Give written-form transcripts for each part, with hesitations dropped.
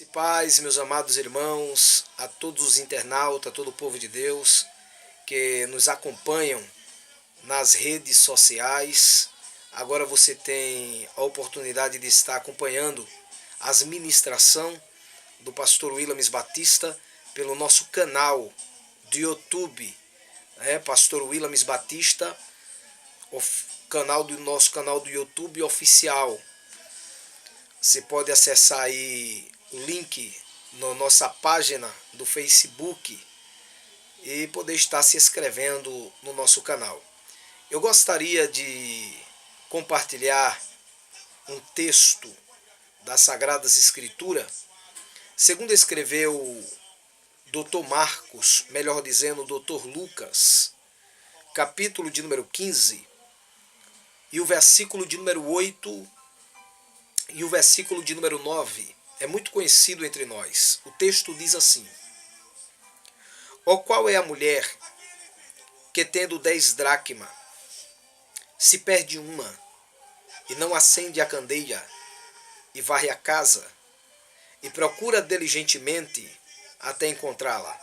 Paz, meus amados irmãos, a todos os internautas, a todo o povo de Deus que nos acompanham nas redes sociais. Agora você tem a oportunidade de estar acompanhando as ministrações do pastor Willamis Batista pelo nosso canal do YouTube, Pastor Willamis Batista, nosso canal do YouTube oficial. Você pode acessar aí o link na nossa página do Facebook e poder estar se inscrevendo no nosso canal. Eu gostaria de compartilhar um texto das Sagradas Escrituras, segundo escreveu Dr. Marcos, melhor dizendo, Dr. Lucas, capítulo de número 15, e o versículo de número 8 e o versículo de número 9. É muito conhecido entre nós. O texto diz assim: Ó, qual é a mulher que, tendo 10 dracmas, se perde uma, e não acende a candeia, e varre a casa, e procura diligentemente até encontrá-la?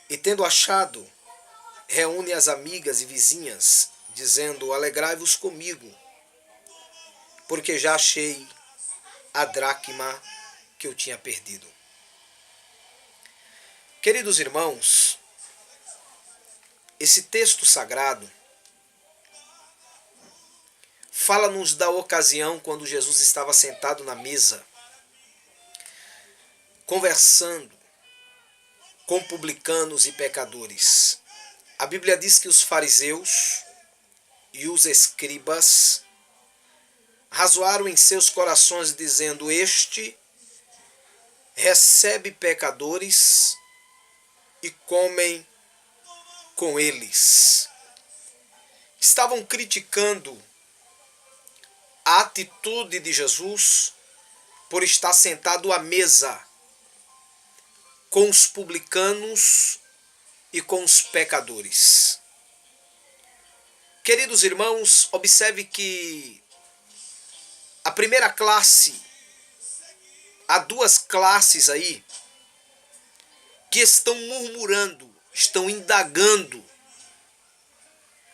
E tendo achado, reúne as amigas e vizinhas, dizendo: alegrai-vos comigo, porque já achei a dracma que eu tinha perdido. Queridos irmãos, esse texto sagrado fala-nos da ocasião quando Jesus estava sentado na mesa, conversando com publicanos e pecadores. A Bíblia diz que os fariseus e os escribas razoaram em seus corações, dizendo: este recebe pecadores e comem com eles. Estavam criticando a atitude de Jesus por estar sentado à mesa com os publicanos e com os pecadores. Queridos irmãos, observe que a primeira classe, há duas classes aí que estão murmurando, estão indagando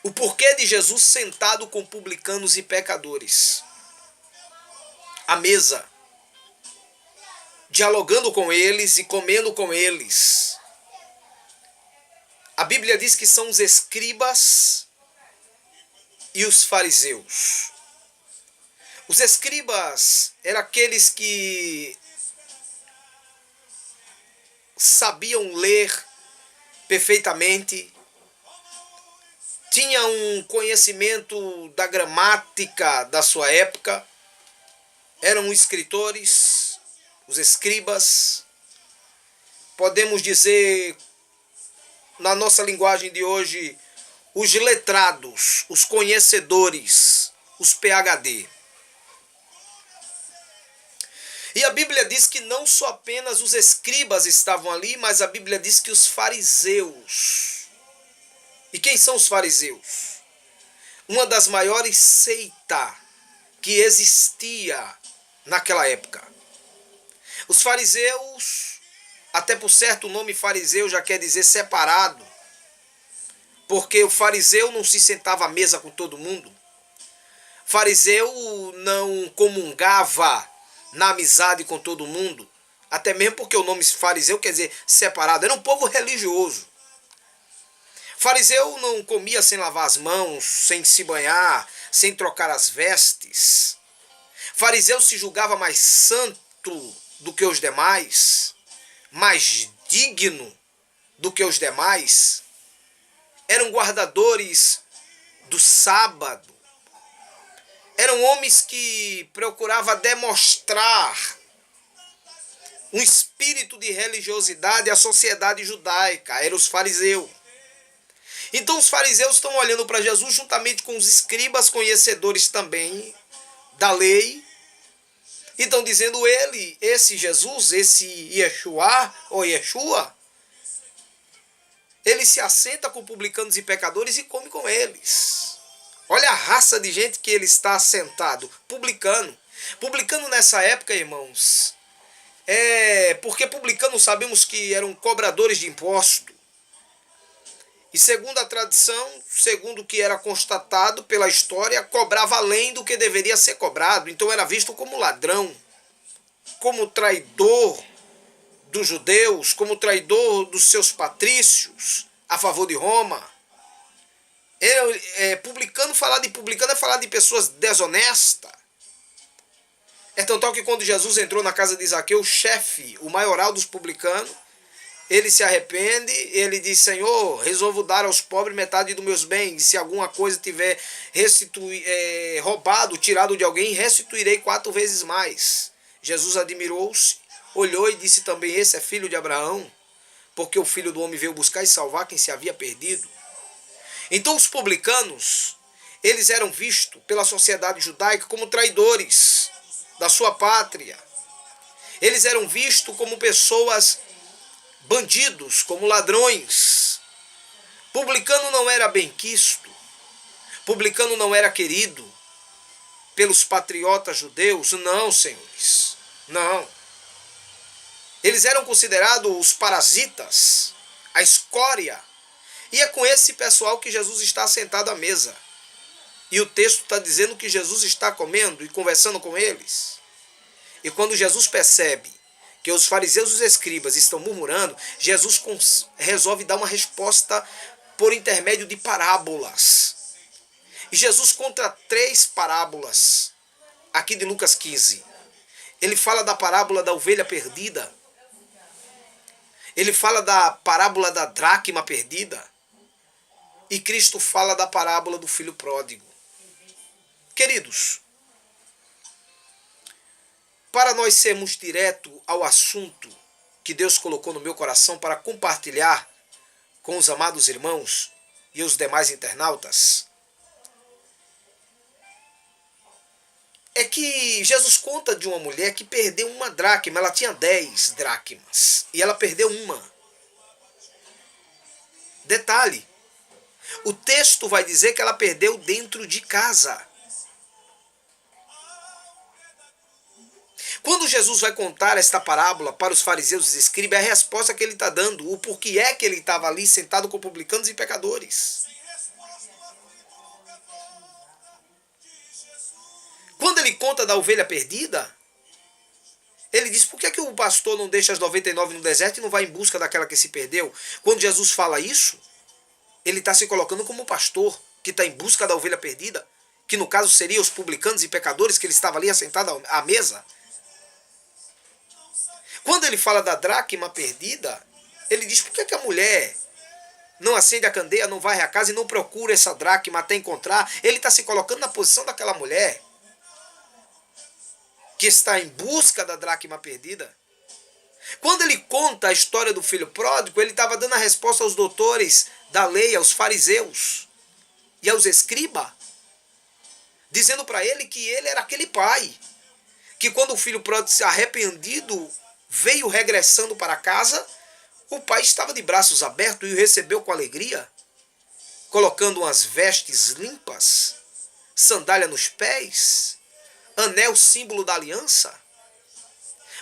o porquê de Jesus sentado com publicanos e pecadores, à mesa, dialogando com eles e comendo com eles. A Bíblia diz que são os escribas e os fariseus. Os escribas eram aqueles que sabiam ler perfeitamente, tinham um conhecimento da gramática da sua época, eram escritores, os escribas. Podemos dizer, na nossa linguagem de hoje, os letrados, os conhecedores, os PhD. E a Bíblia diz que não só apenas os escribas estavam ali, mas a Bíblia diz que os fariseus. E quem são os fariseus? Uma das maiores seitas que existia naquela época. Os fariseus, até por certo o nome fariseu já quer dizer separado, porque o fariseu não se sentava à mesa com todo mundo. Fariseu não comungava na amizade com todo mundo, até mesmo porque o nome fariseu quer dizer separado, era um povo religioso. Fariseu não comia sem lavar as mãos, sem se banhar, sem trocar as vestes. Fariseu se julgava mais santo do que os demais, mais digno do que os demais. Eram guardadores do sábado. Eram homens que procuravam demonstrar um espírito de religiosidade à sociedade judaica. Eram os fariseus. Então os fariseus estão olhando para Jesus juntamente com os escribas, conhecedores também da lei. E estão dizendo: esse Jesus, esse Yeshua, ou Yeshua, ele se assenta com publicanos e pecadores e come com eles. Olha a raça de gente que ele está sentado, publicano. Publicano nessa época, irmãos, Porque publicanos sabemos que eram cobradores de imposto. E segundo a tradição, segundo o que era constatado pela história, cobrava além do que deveria ser cobrado. Então era visto como ladrão, como traidor dos judeus, como traidor dos seus patrícios a favor de Roma. Publicano, falar de publicano é falar de pessoas desonestas. É tanto que quando Jesus entrou na casa de Zaqueu, o chefe, o maioral dos publicanos, ele se arrepende, ele diz: Senhor, resolvo dar aos pobres metade dos meus bens. Se alguma coisa tiver roubado, tirado de alguém, restituirei 4 vezes mais. Jesus admirou-se, olhou e disse também: esse é filho de Abraão, porque o Filho do Homem veio buscar e salvar quem se havia perdido. Então os publicanos, eles eram vistos pela sociedade judaica como traidores da sua pátria. Eles eram vistos como pessoas bandidos, como ladrões. Publicano não era benquisto, publicano não era querido pelos patriotas judeus, não, senhores, não. Eles eram considerados os parasitas, a escória. E é com esse pessoal que Jesus está sentado à mesa. E o texto está dizendo que Jesus está comendo e conversando com eles. E quando Jesus percebe que os fariseus e os escribas estão murmurando, Jesus resolve dar uma resposta por intermédio de parábolas. E Jesus conta 3 parábolas aqui de Lucas 15. Ele fala da parábola da ovelha perdida. Ele fala da parábola da dracma perdida. E Cristo fala da parábola do filho pródigo. Queridos, para nós sermos direto ao assunto que Deus colocou no meu coração para compartilhar com os amados irmãos e os demais internautas, é que Jesus conta de uma mulher que perdeu uma dracma. Ela tinha 10 dracmas e ela perdeu uma. Detalhe, o texto vai dizer que ela perdeu dentro de casa. Quando Jesus vai contar esta parábola para os fariseus e escribas, é a resposta que ele está dando, o porquê é que ele estava ali sentado com publicanos e pecadores. Quando ele conta da ovelha perdida, ele diz: por que é que o pastor não deixa as 99 no deserto e não vai em busca daquela que se perdeu? Quando Jesus fala isso, ele está se colocando como pastor que está em busca da ovelha perdida, que no caso seriam os publicanos e pecadores, que ele estava ali assentado à mesa. Quando ele fala da dracma perdida, ele diz: por que que a mulher não acende a candeia, não varre a casa e não procura essa dracma até encontrar? Ele está se colocando na posição daquela mulher que está em busca da dracma perdida. Quando ele conta a história do filho pródigo, ele estava dando a resposta aos doutores da lei, aos fariseus e aos escribas, dizendo para ele que ele era aquele pai, que quando o filho pródigo se arrependido veio regressando para casa, o pai estava de braços abertos e o recebeu com alegria, colocando umas vestes limpas, sandália nos pés, anel símbolo da aliança,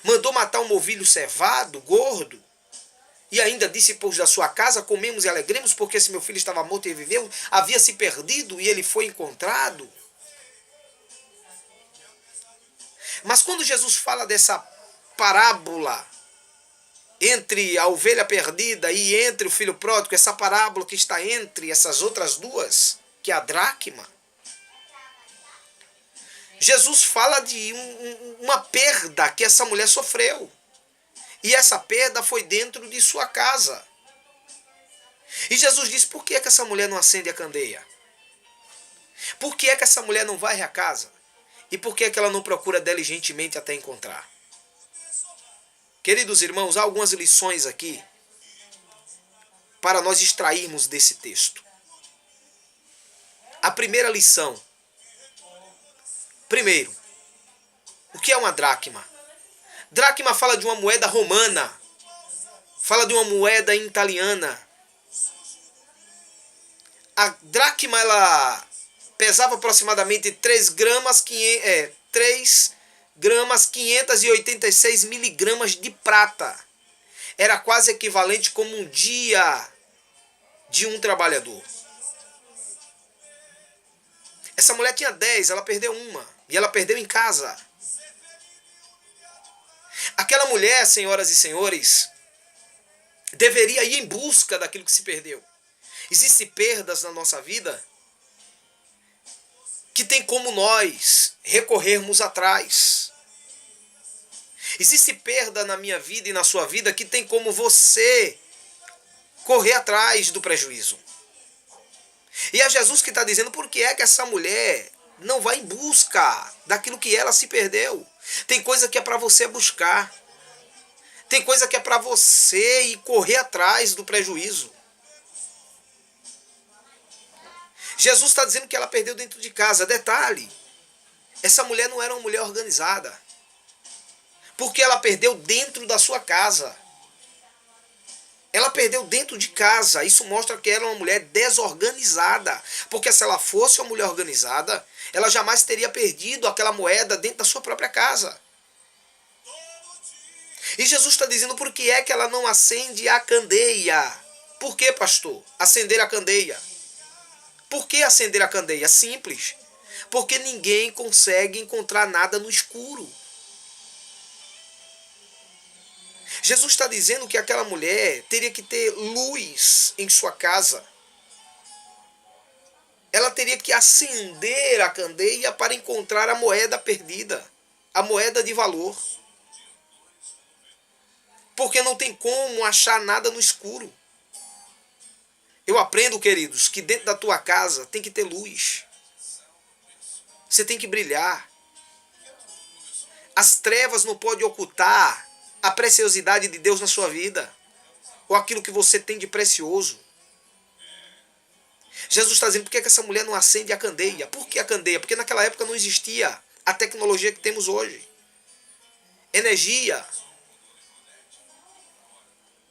mandou matar um novilho cevado, gordo, e ainda disse para os da sua casa: comemos e alegremos, porque esse meu filho estava morto e viveu, havia se perdido e ele foi encontrado. Mas quando Jesus fala dessa parábola entre a ovelha perdida e entre o filho pródigo, essa parábola que está entre essas outras duas, que é a dracma, Jesus fala de uma perda que essa mulher sofreu. E essa perda foi dentro de sua casa. E Jesus diz: por que é que essa mulher não acende a candeia? Por que é que essa mulher não varre a casa? E por que é que ela não procura diligentemente até encontrar? Queridos irmãos, há algumas lições aqui para nós extrairmos desse texto. A primeira lição. Primeiro, o que é uma dracma? Dracma fala de uma moeda romana, fala de uma moeda italiana. A dracma ela pesava aproximadamente 3 gramas, 3 gramas, 586 miligramas de prata. Era quase equivalente como um dia de um trabalhador. Essa mulher tinha 10, ela perdeu uma. E ela perdeu em casa. Aquela mulher, senhoras e senhores, deveria ir em busca daquilo que se perdeu. Existem perdas na nossa vida que tem como nós recorrermos atrás. Existe perda na minha vida e na sua vida que tem como você correr atrás do prejuízo. E é Jesus que está dizendo por que é que essa mulher não vai em busca daquilo que ela se perdeu. Tem coisa que é para você buscar. Tem coisa que é para você ir correr atrás do prejuízo. Jesus está dizendo que ela perdeu dentro de casa. Detalhe, essa mulher não era uma mulher organizada. Porque ela perdeu dentro da sua casa. Ela perdeu dentro de casa. Isso mostra que ela é uma mulher desorganizada. Porque se ela fosse uma mulher organizada, ela jamais teria perdido aquela moeda dentro da sua própria casa. E Jesus está dizendo por que é que ela não acende a candeia. Por que, pastor? Acender a candeia. Por que acender a candeia? Simples. Porque ninguém consegue encontrar nada no escuro. Jesus está dizendo que aquela mulher teria que ter luz em sua casa. Ela teria que acender a candeia para encontrar a moeda perdida, a moeda de valor. Porque não tem como achar nada no escuro. Eu aprendo, queridos, que dentro da tua casa tem que ter luz. Você tem que brilhar. As trevas não podem ocultar a preciosidade de Deus na sua vida, ou aquilo que você tem de precioso. Jesus está dizendo por que essa mulher não acende a candeia. Por que a candeia? Porque naquela época não existia a tecnologia que temos hoje. Energia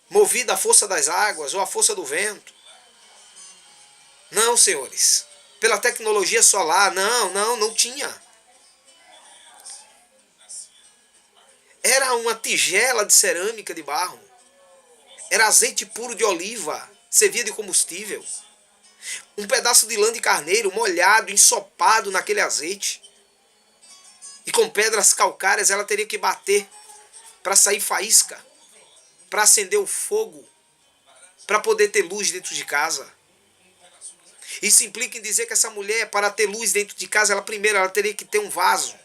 movida à força das águas ou à força do vento. Não, senhores. Pela tecnologia solar, não tinha. Era uma tigela de cerâmica de barro. Era azeite puro de oliva, servia de combustível. Um pedaço de lã de carneiro molhado, ensopado naquele azeite. E com pedras calcárias ela teria que bater para sair faísca, para acender o fogo, para poder ter luz dentro de casa. Isso implica em dizer que essa mulher, para ter luz dentro de casa, ela teria que ter um vaso.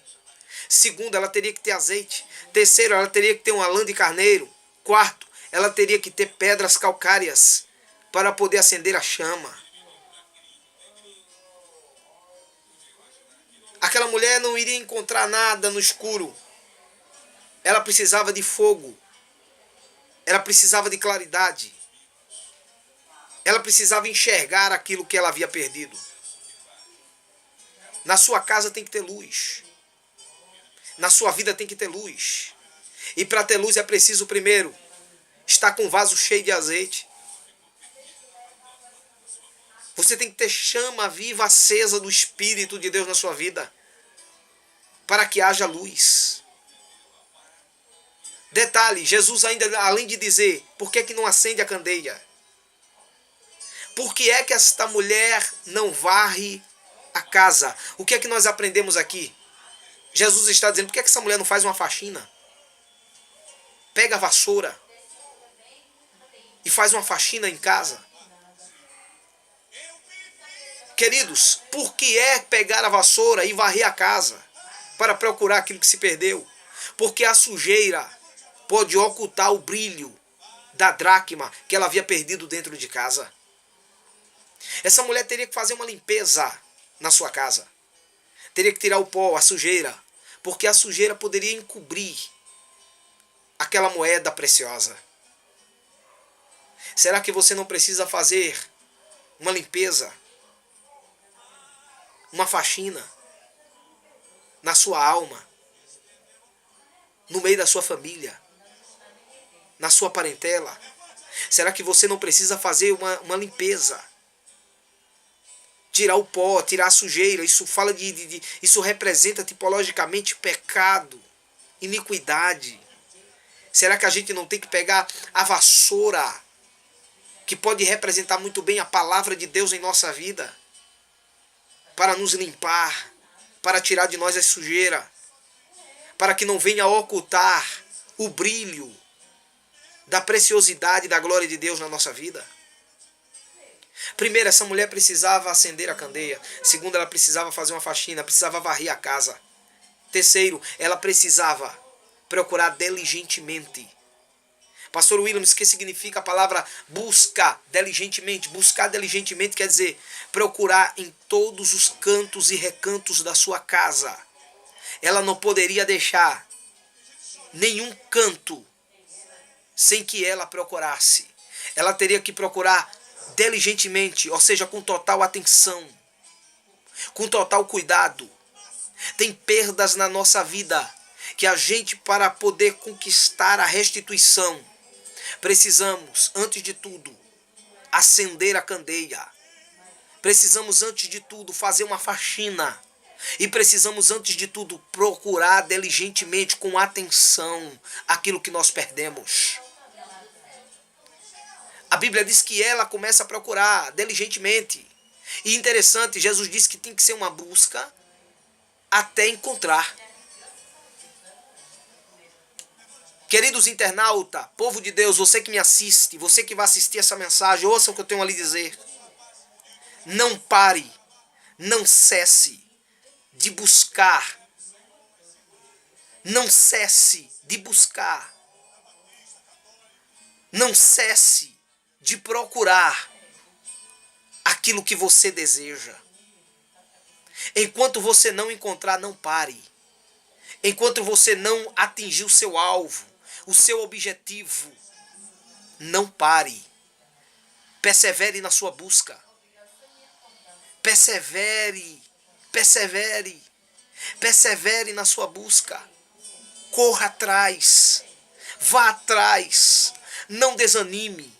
Segundo, ela teria que ter azeite. Terceiro, ela teria que ter uma lã de carneiro. Quarto, ela teria que ter pedras calcárias para poder acender a chama. Aquela mulher não iria encontrar nada no escuro. Ela precisava de fogo. Ela precisava de claridade. Ela precisava enxergar aquilo que ela havia perdido. Na sua casa tem que ter luz. Na sua vida tem que ter luz. E para ter luz é preciso primeiro estar com um vaso cheio de azeite. Você tem que ter chama viva acesa do Espírito de Deus na sua vida, para que haja luz. Detalhe, Jesus ainda, além de dizer, por que não acende a candeia? Por que é que esta mulher não varre a casa? O que é que nós aprendemos aqui? Jesus está dizendo, por que essa mulher não faz uma faxina? Pega a vassoura e faz uma faxina em casa. Queridos, por que é pegar a vassoura e varrer a casa para procurar aquilo que se perdeu? Porque a sujeira pode ocultar o brilho da dracma que ela havia perdido dentro de casa. Essa mulher teria que fazer uma limpeza na sua casa. Teria que tirar o pó, a sujeira, porque a sujeira poderia encobrir aquela moeda preciosa. Será que você não precisa fazer uma limpeza, uma faxina na sua alma, no meio da sua família, na sua parentela? Será que você não precisa fazer uma limpeza? Tirar o pó, tirar a sujeira, isso representa tipologicamente pecado. iniquidade? Será que a gente não tem que pegar a vassoura, que pode representar muito bem a palavra de Deus em nossa vida, para nos limpar, para tirar de nós a sujeira, para que não venha ocultar o brilho da preciosidade da glória de Deus na nossa vida? Primeiro, essa mulher precisava acender a candeia. Segundo, ela precisava fazer uma faxina, precisava varrer a casa. Terceiro, ela precisava procurar diligentemente. Pastor Williams, o que significa a palavra busca diligentemente? Buscar diligentemente quer dizer procurar em todos os cantos e recantos da sua casa. Ela não poderia deixar nenhum canto sem que ela procurasse. Ela teria que procurar diligentemente, ou seja, com total atenção, com total cuidado. Tem perdas na nossa vida que a gente, para poder conquistar a restituição, precisamos, antes de tudo, acender a candeia. Precisamos, antes de tudo, fazer uma faxina. E precisamos, antes de tudo, procurar diligentemente, com atenção, aquilo que nós perdemos. A Bíblia diz que ela começa a procurar diligentemente. E interessante, Jesus disse que tem que ser uma busca até encontrar. Queridos internautas, povo de Deus, você que me assiste, você que vai assistir essa mensagem, ouça o que eu tenho a lhe dizer. Não pare, não cesse de buscar. Não cesse de buscar. Não cesse de procurar aquilo que você deseja. Enquanto você não encontrar, não pare. Enquanto você não atingir o seu alvo, o seu objetivo, não pare. Persevere na sua busca. Persevere, persevere, persevere na sua busca. Corra atrás, vá atrás, não desanime.